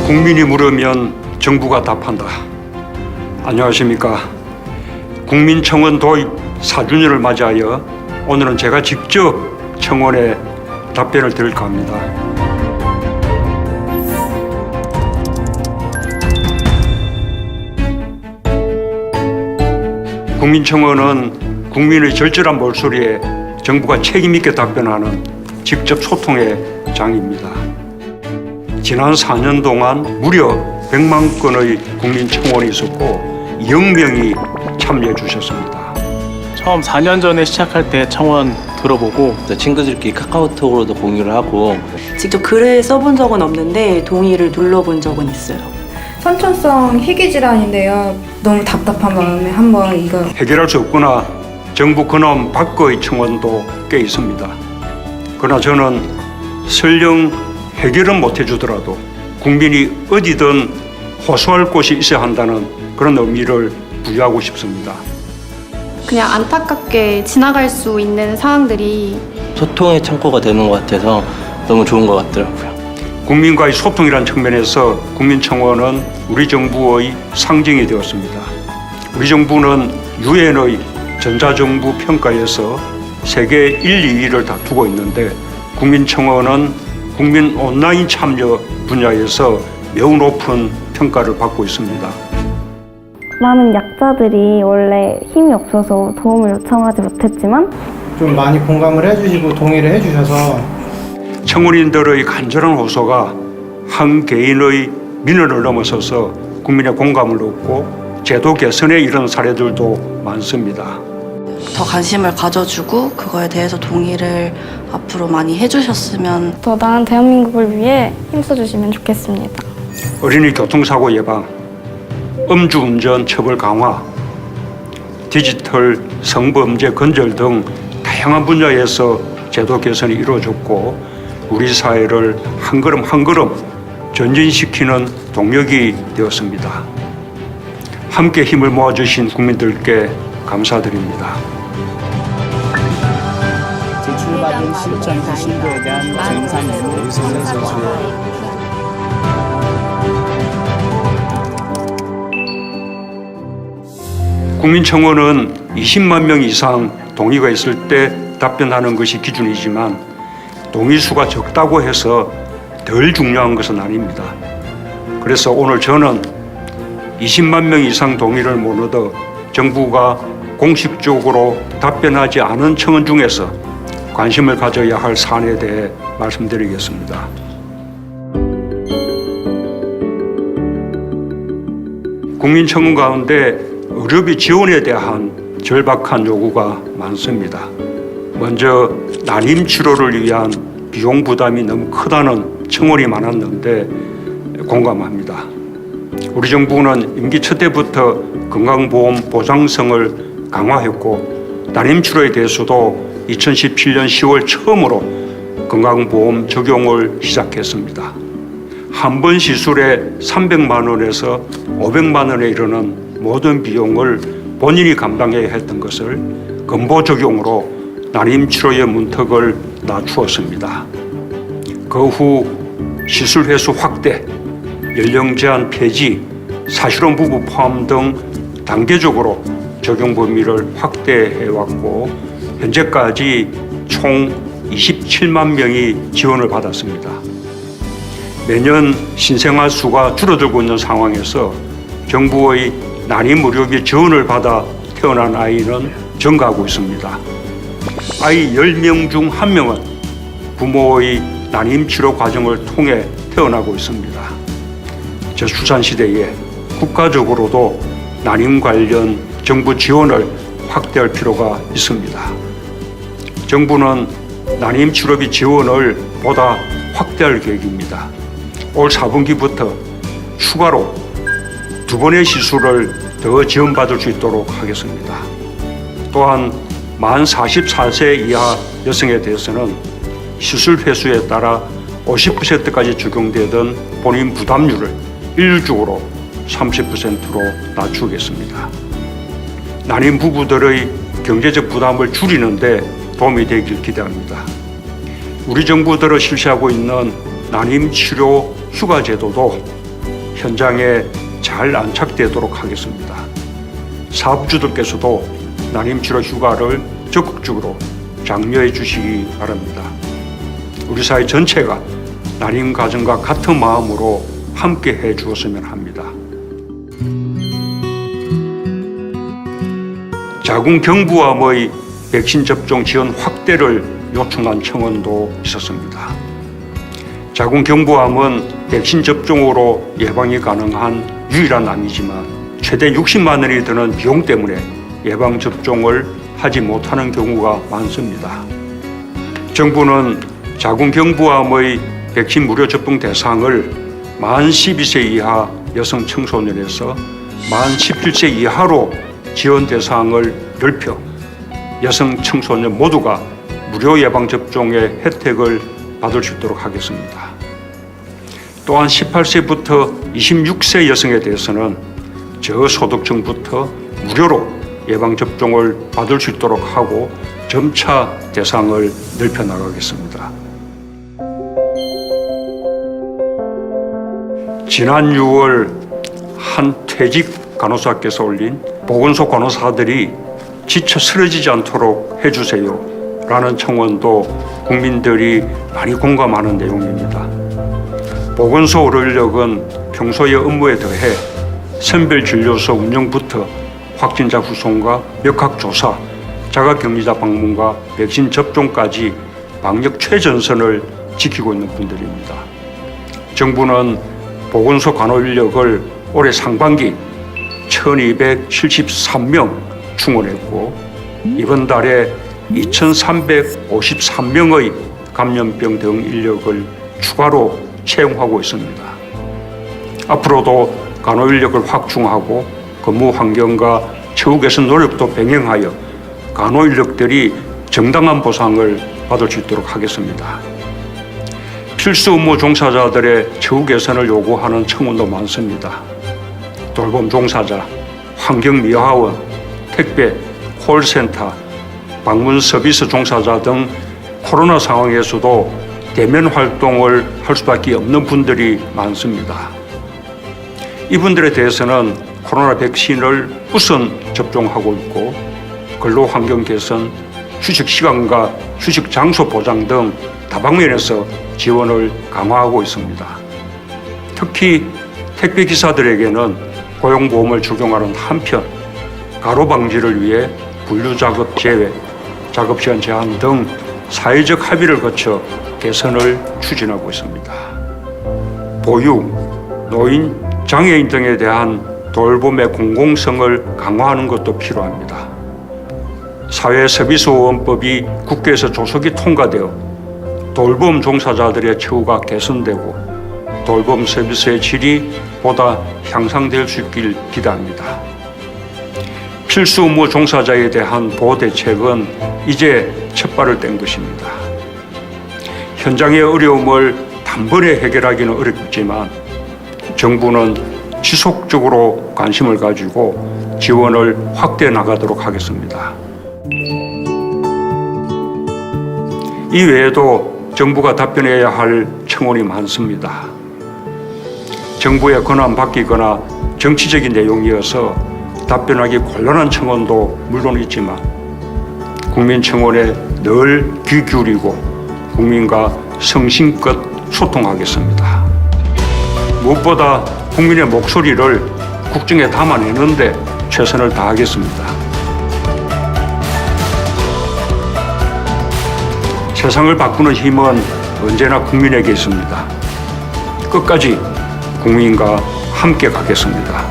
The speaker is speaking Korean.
국민이 물으면 정부가 답한다. 안녕하십니까. 국민청원 도입 4주년을 맞이하여 오늘은 제가 직접 청원에 답변을 드릴까 합니다. 국민청원은 국민의 절절한 몰소리에 정부가 책임있게 답변하는 직접 소통의 장입니다. 지난 4년 동안 무려 100만 건의 국민청원이 있었고 0명이 참여해 주셨습니다. 처음 4년 전에 시작할 때 청원 들어보고 친구들끼리 카카오톡으로도 공유를 하고 직접 글을 써본 적은 없는데 동의를 눌러본 적은 있어요. 선천성 희귀질환인데요. 너무 답답한 마음에 한번 이거 해결할 수 없거나 정부 근원 밖의 청원도 꽤 있습니다. 그러나 저는 설령 해결은 못 해주더라도 국민이 어디든 호소할 곳이 있어야 한다는 그런 의미를 부여하고 싶습니다. 그냥 안타깝게 지나갈 수 있는 상황들이 소통의 창구가 되는 것 같아서 너무 좋은 것 같더라고요. 국민과의 소통이라는 측면에서 국민청원은 우리 정부의 상징이 되었습니다. 우리 정부는 유엔의 전자정부 평가에서 세계 1, 2위를 다투고 있는데 국민청원은 국민 온라인 참여 분야에서 매우 높은 평가를 받고 있습니다. 많은 약자들이 원래 힘이 없어서 도움을 요청하지 못했지만 좀 많이 공감을 해주시고 동의를 해주셔서 청원인들의 간절한 호소가 한 개인의 민원을 넘어서서 국민의 공감을 얻고 제도 개선에 이른 사례들도 많습니다. 더 관심을 가져주고 그거에 대해서 동의를 앞으로 많이 해주셨으면 더 나은 대한민국을 위해 힘써주시면 좋겠습니다. 어린이 교통사고 예방, 음주운전 처벌 강화, 디지털 성범죄 근절 등 다양한 분야에서 제도 개선이 이루어졌고 우리 사회를 한 걸음 한 걸음 전진시키는 동력이 되었습니다. 함께 힘을 모아주신 국민들께 감사드립니다. 제출받은 신청서 신고에 대한 정상 메모 국민청원은 20만 명 이상 동의가 있을 때 답변하는 것이 기준이지만 동의수가 적다고 해서 덜 중요한 것은 아닙니다. 그래서 오늘 저는 20만 명 이상 동의를 못 얻어 정부가 공식적으로 답변하지 않은 청원 중에서 관심을 가져야 할 사안에 대해 말씀드리겠습니다. 국민청원 가운데 의료비 지원에 대한 절박한 요구가 많습니다. 먼저 난임 치료를 위한 비용 부담이 너무 크다는 청원이 많았는데 공감합니다. 우리 정부는 임기 첫 해부터 건강보험 보장성을 강화했고 난임 치료에 대해서도 2017년 10월 처음으로 건강보험 적용을 시작했습니다. 한 번 시술에 300만 원에서 500만 원에 이르는 모든 비용을 본인이 감당해야 했던 것을 건보 적용으로 난임 치료의 문턱을 낮추었습니다. 그 후 시술 횟수 확대, 연령 제한 폐지, 사실혼 부부 포함 등 단계적으로 적용 범위를 확대해 왔고 현재까지 총 27만 명이 지원을 받았습니다. 매년 신생아 수가 줄어들고 있는 상황에서 정부의 난임 의료비 지원을 받아 태어난 아이는 증가하고 있습니다. 아이 10명 중 1명은 부모의 난임 치료 과정을 통해 태어나고 있습니다. 저출산 시대에 국가적으로도 난임 관련 정부 지원을 확대할 필요가 있습니다. 정부는 난임 치료비 지원을 보다 확대할 계획입니다. 올 4분기부터 추가로 2번의 시술을 더 지원받을 수 있도록 하겠습니다. 또한 만 44세 이하 여성에 대해서는 시술 횟수에 따라 50%까지 적용되던 본인 부담률을 일률적으로 30%로 낮추겠습니다. 난임 부부들의 경제적 부담을 줄이는 데 도움이 되길 기대합니다. 우리 정부들이 실시하고 있는 난임 치료 휴가 제도도 현장에 잘 안착되도록 하겠습니다. 사업주들께서도 난임치료 휴가를 적극적으로 장려해 주시기 바랍니다. 우리 사회 전체가 난임 가정과 같은 마음으로 함께 해 주었으면 합니다. 자궁경부암의 백신 접종 지원 확대를 요청한 청원도 있었습니다. 자궁경부암은 백신 접종으로 예방이 가능한 유일한 암이지만 최대 60만 원이 드는 비용 때문에 예방접종을 하지 못하는 경우가 많습니다. 정부는 자궁경부암의 백신 무료 접종 대상을 만 12세 이하 여성 청소년에서 만 17세 이하로 지원 대상을 넓혀 여성 청소년 모두가 무료 예방접종의 혜택을 받을 수 있도록 하겠습니다. 또한 18세부터 26세 여성에 대해서는 저소득층부터 무료로 예방접종을 받을 수 있도록 하고 점차 대상을 넓혀 나가겠습니다. 지난 6월 한 퇴직 간호사께서 올린 보건소 간호사들이 지쳐 쓰러지지 않도록 해주세요 라는 청원도 국민들이 많이 공감하는 내용입니다. 보건소 의료력은 평소의 업무에 더해 선별진료소 운영부터 확진자 후송과 역학조사, 자가격리자 방문과 백신 접종까지 방역 최전선을 지키고 있는 분들입니다. 정부는 보건소 간호 인력을 올해 상반기 1273명 충원했고 이번 달에 2353명의 감염병 등 인력을 추가로 채용하고 있습니다. 앞으로도 간호 인력을 확충하고 근무 환경과 처우 개선 노력도 병행하여 간호 인력들이 정당한 보상을 받을 수 있도록 하겠습니다. 필수 업무 종사자들의 처우 개선을 요구하는 청원도 많습니다. 돌봄 종사자, 환경미화원, 택배, 콜센터, 방문 서비스 종사자 등 코로나 상황에서도 대면 활동을 할 수밖에 없는 분들이 많습니다. 이분들에 대해서는 코로나 백신을 우선 접종하고 있고 근로환경 개선, 휴식 시간과 휴식 장소 보장 등 다방면에서 지원을 강화하고 있습니다. 특히 택배 기사들에게는 고용보험을 적용하는 한편 가로 방지를 위해 분류작업 제외, 작업시간 제한 등 사회적 합의를 거쳐 개선을 추진하고 있습니다. 보육, 노인, 장애인 등에 대한 돌봄의 공공성을 강화하는 것도 필요합니다. 사회서비스보험법이 국회에서 조속히 통과되어 돌봄 종사자들의 처우가 개선되고 돌봄 서비스의 질이 보다 향상될 수 있길 기대합니다. 필수 업무 종사자에 대한 보호 대책은 이제 첫 발을 뗀 것입니다. 현장의 어려움을 단번에 해결하기는 어렵지만 정부는 지속적으로 관심을 가지고 지원을 확대해 나가도록 하겠습니다. 이 외에도 정부가 답변해야 할 청원이 많습니다. 정부의 권한 바뀌거나 정치적인 내용이어서 답변하기 곤란한 청원도 물론 있지만 국민 청원에 늘 귀 기울이고 국민과 성심껏 소통하겠습니다. 무엇보다 국민의 목소리를 국정에 담아내는데 최선을 다하겠습니다. 세상을 바꾸는 힘은 언제나 국민에게 있습니다. 끝까지 국민과 함께 가겠습니다.